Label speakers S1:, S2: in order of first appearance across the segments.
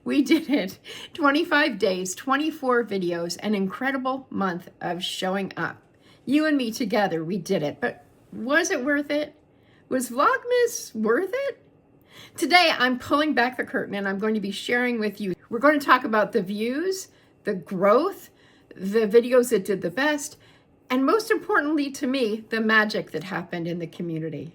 S1: We did it. 25 days, 24 videos, an incredible month of showing up. You and me together, we did it. But was it worth it? Was Vlogmas worth it? Today, I'm pulling back the curtain and I'm going to be sharing with you. We're going to talk about the views, the growth, the videos that did the best, and most importantly to me, the magic that happened in the community.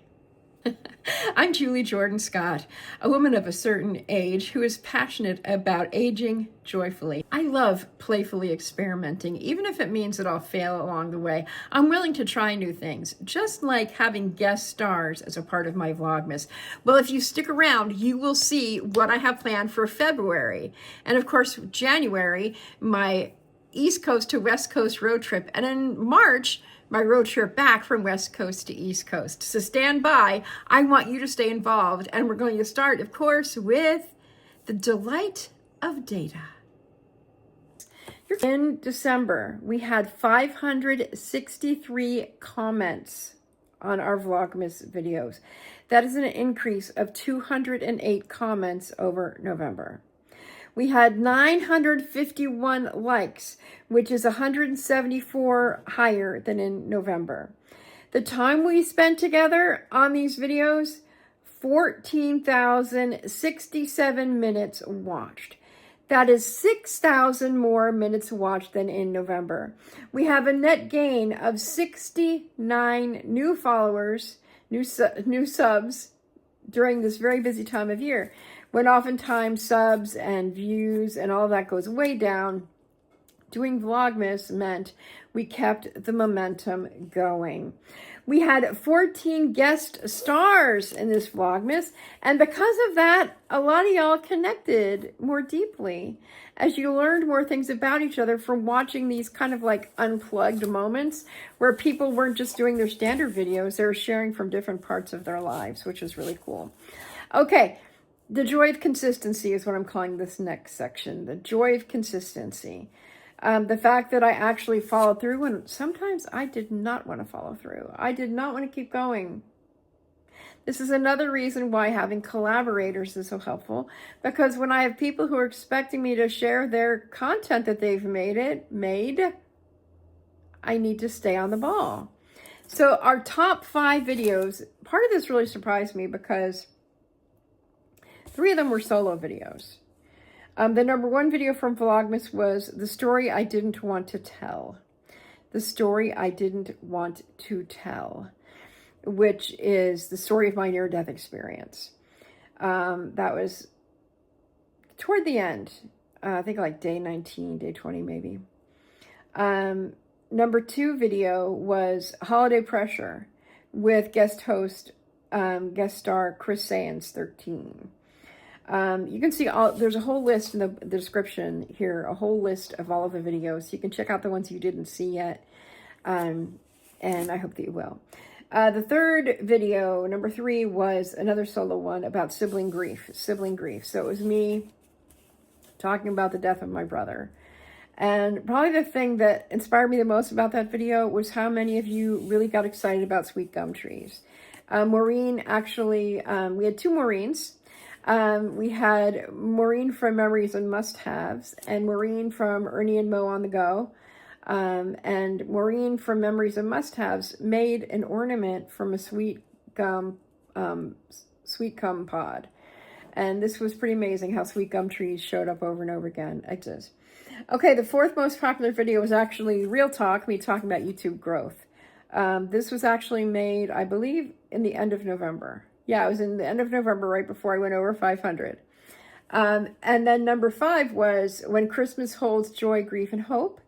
S1: I'm Julie Jordan Scott, a woman of a certain age who is passionate about aging joyfully. I love playfully experimenting, even if it means that I'll fail along the way. I'm willing to try new things, just like having guest stars as a part of my Vlogmas. Well, if you stick around, you will see what I have planned for February. And of course, January, my East Coast to West Coast road trip. And in March, my road trip back from West Coast to East Coast. So stand by. I want you to stay involved. And we're going to start, of course, with the delight of data. In December, we had 563 comments on our Vlogmas videos. That is an increase of 208 comments over November. We had 951 likes, which is 174 higher than in November. The time we spent together on these videos, 14,067 minutes watched. That is 6,000 more minutes watched than in November. We have a net gain of 69 new followers, new subs during this very busy time of year, when oftentimes subs and views and all that goes way down. Doing Vlogmas meant we kept the momentum going. We had 14 guest stars in this Vlogmas, and because of that, a lot of y'all connected more deeply as you learned more things about each other from watching these kind of like unplugged moments where people weren't just doing their standard videos, they were sharing from different parts of their lives, which is really cool. Okay. The joy of consistency is what I'm calling this next section. The joy of consistency. The fact that I actually followed through when sometimes I did not want to follow through. I did not want to keep going. This is another reason why having collaborators is so helpful, because when I have people who are expecting me to share their content that they've made, I need to stay on the ball. So our top 5 videos, part of this really surprised me because 3 of them were solo videos. The number 1 video from Vlogmas was The Story I Didn't Want to Tell. The Story I Didn't Want to Tell, which is the story of my near-death experience. That was toward the end, I think like day 19, day 20 maybe. Number 2 video was Holiday Pressure with guest star Chris Sands 13. You can see there's a whole list in the description here, a whole list of all of the videos. You can check out the ones you didn't see yet, and I hope that you will. The third video, number 3, was another solo one about sibling grief. So it was me talking about the death of my brother. And probably the thing that inspired me the most about that video was how many of you really got excited about sweet gum trees. Maureen actually, we had 2 Maureens. We had Maureen from Memories and Must-Haves, and Maureen from Ernie and Mo on the Go. And Maureen from Memories and Must-Haves made an ornament from a sweet gum pod. And this was pretty amazing how sweet gum trees showed up over and over again. Okay, the 4th most popular video was actually Real Talk, me talking about YouTube growth. This was actually made, I believe, in the end of November. Yeah, it was in the end of November, right before I went over 500. And then number 5 was When Christmas Holds Joy, Grief, and Hope.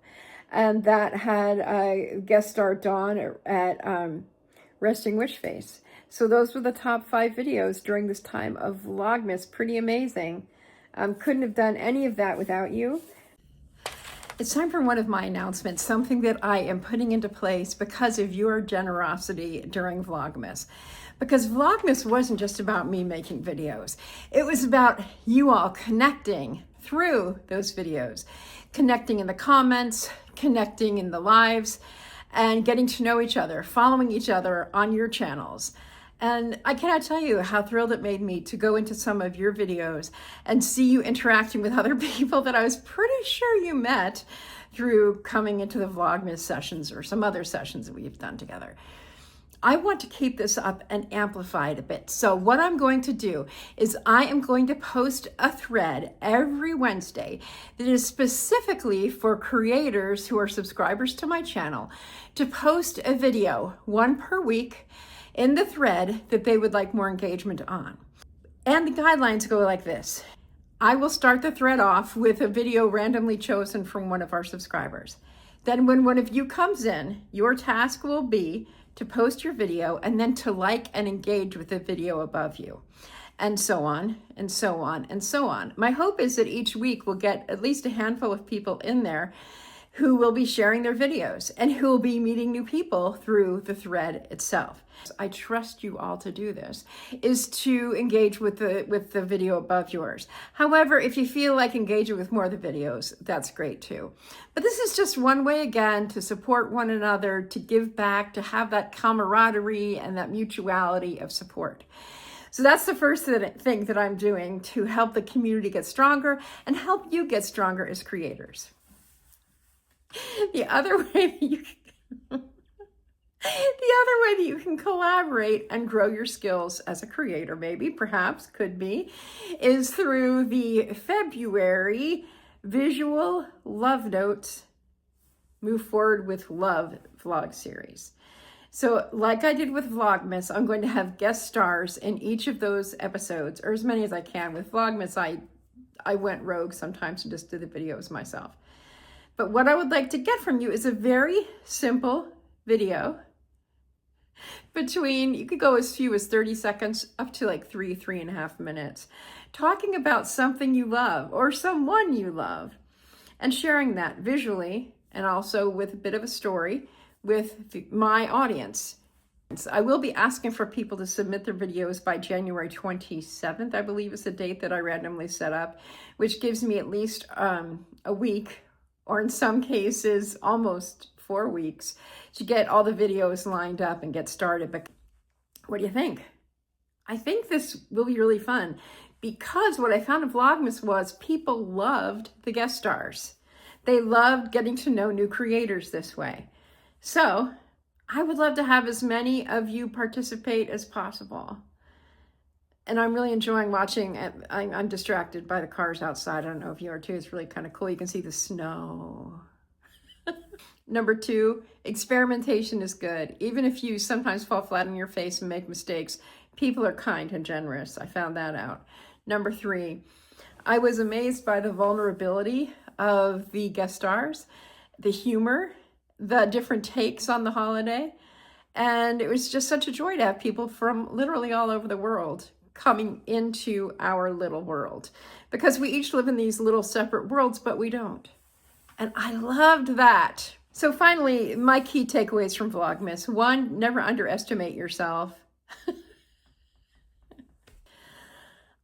S1: And that had a guest star Dawn at Resting Wish Face. So those were the top 5 videos during this time of Vlogmas. Pretty amazing. Couldn't have done any of that without you. It's time for one of my announcements, something that I am putting into place because of your generosity during Vlogmas. Because Vlogmas wasn't just about me making videos. It was about you all connecting through those videos, connecting in the comments, connecting in the lives, and getting to know each other, following each other on your channels. And I cannot tell you how thrilled it made me to go into some of your videos and see you interacting with other people that I was pretty sure you met through coming into the Vlogmas sessions or some other sessions that we've done together. I want to keep this up and amplify it a bit. So what I'm going to do is I am going to post a thread every Wednesday that is specifically for creators who are subscribers to my channel to post a video, one per week, in the thread that they would like more engagement on. And the guidelines go like this. I will start the thread off with a video randomly chosen from one of our subscribers. Then when one of you comes in, your task will be to post your video and then to like and engage with the video above you, and so on, and so on, and so on. My hope is that each week we'll get at least a handful of people in there who will be sharing their videos and who will be meeting new people through the thread itself. I trust you all to do this, is to engage with the video above yours. However, if you feel like engaging with more of the videos, that's great too. But this is just one way, again, to support one another, to give back, to have that camaraderie and that mutuality of support. So that's the first thing that I'm doing to help the community get stronger and help you get stronger as creators. The other way that you can collaborate and grow your skills as a creator, maybe, perhaps, could be, is through the February Visual Love Notes Move Forward with Love vlog series. So like I did with Vlogmas, I'm going to have guest stars in each of those episodes, or as many as I can. With Vlogmas, I went rogue sometimes and just did the videos myself. But what I would like to get from you is a very simple video between, you could go as few as 30 seconds up to like 3.5 minutes, talking about something you love or someone you love and sharing that visually and also with a bit of a story with my audience. I will be asking for people to submit their videos by January 27th, I believe is the date that I randomly set up, which gives me at least a week, or in some cases, almost 4 weeks, to get all the videos lined up and get started. But what do you think? I think this will be really fun, because what I found in Vlogmas was people loved the guest stars. They loved getting to know new creators this way. So I would love to have as many of you participate as possible. And I'm really enjoying watching. I'm distracted by the cars outside. I don't know if you are too. It's really kind of cool. You can see the snow. Number 2, experimentation is good. Even if you sometimes fall flat on your face and make mistakes, people are kind and generous. I found that out. Number 3, I was amazed by the vulnerability of the guest stars, the humor, the different takes on the holiday. And it was just such a joy to have people from literally all over the world coming into our little world, because we each live in these little separate worlds, but we don't. And I loved that. So finally, my key takeaways from Vlogmas. 1, never underestimate yourself.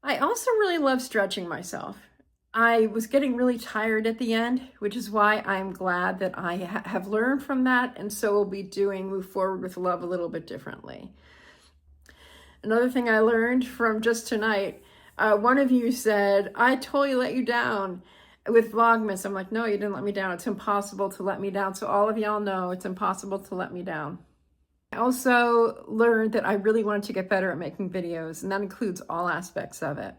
S1: I also really love stretching myself. I was getting really tired at the end, which is why I'm glad that I have learned from that, and so will be doing Move Forward with Love a little bit differently. Another thing I learned from just tonight, one of you said, I totally let you down with Vlogmas. I'm like, no, you didn't let me down. It's impossible to let me down. So all of y'all know it's impossible to let me down. I also learned that I really wanted to get better at making videos, and that includes all aspects of it.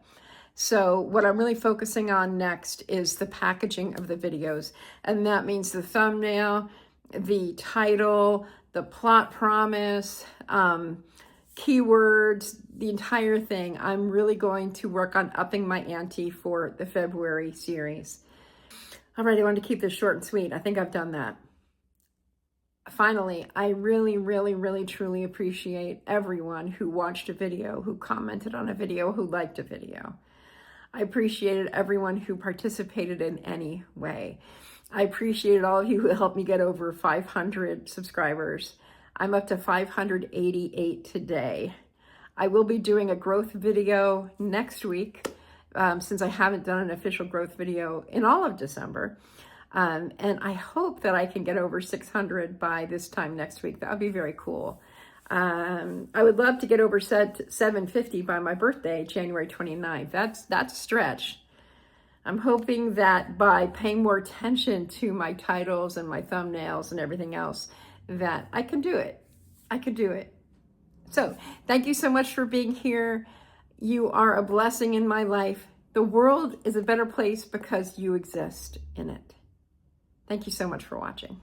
S1: So what I'm really focusing on next is the packaging of the videos. And that means the thumbnail, the title, the plot promise, keywords, the entire thing. I'm really going to work on upping my ante for the February series. All right, I wanted to keep this short and sweet. I think I've done that. Finally, I really, truly appreciate everyone who watched a video, who commented on a video, who liked a video. I appreciated everyone who participated in any way. I appreciated all of you who helped me get over 500 subscribers. I'm up to 588 today. I will be doing a growth video next week, since I haven't done an official growth video in all of December. And I hope that I can get over 600 by this time next week. That would be very cool. I would love to get over 750 by my birthday, January 29th. That's a stretch. I'm hoping that by paying more attention to my titles and my thumbnails and everything else, that I can do it. I could do it. So thank you so much for being here. You are a blessing in my life. The world is a better place because you exist in it. Thank you so much for watching.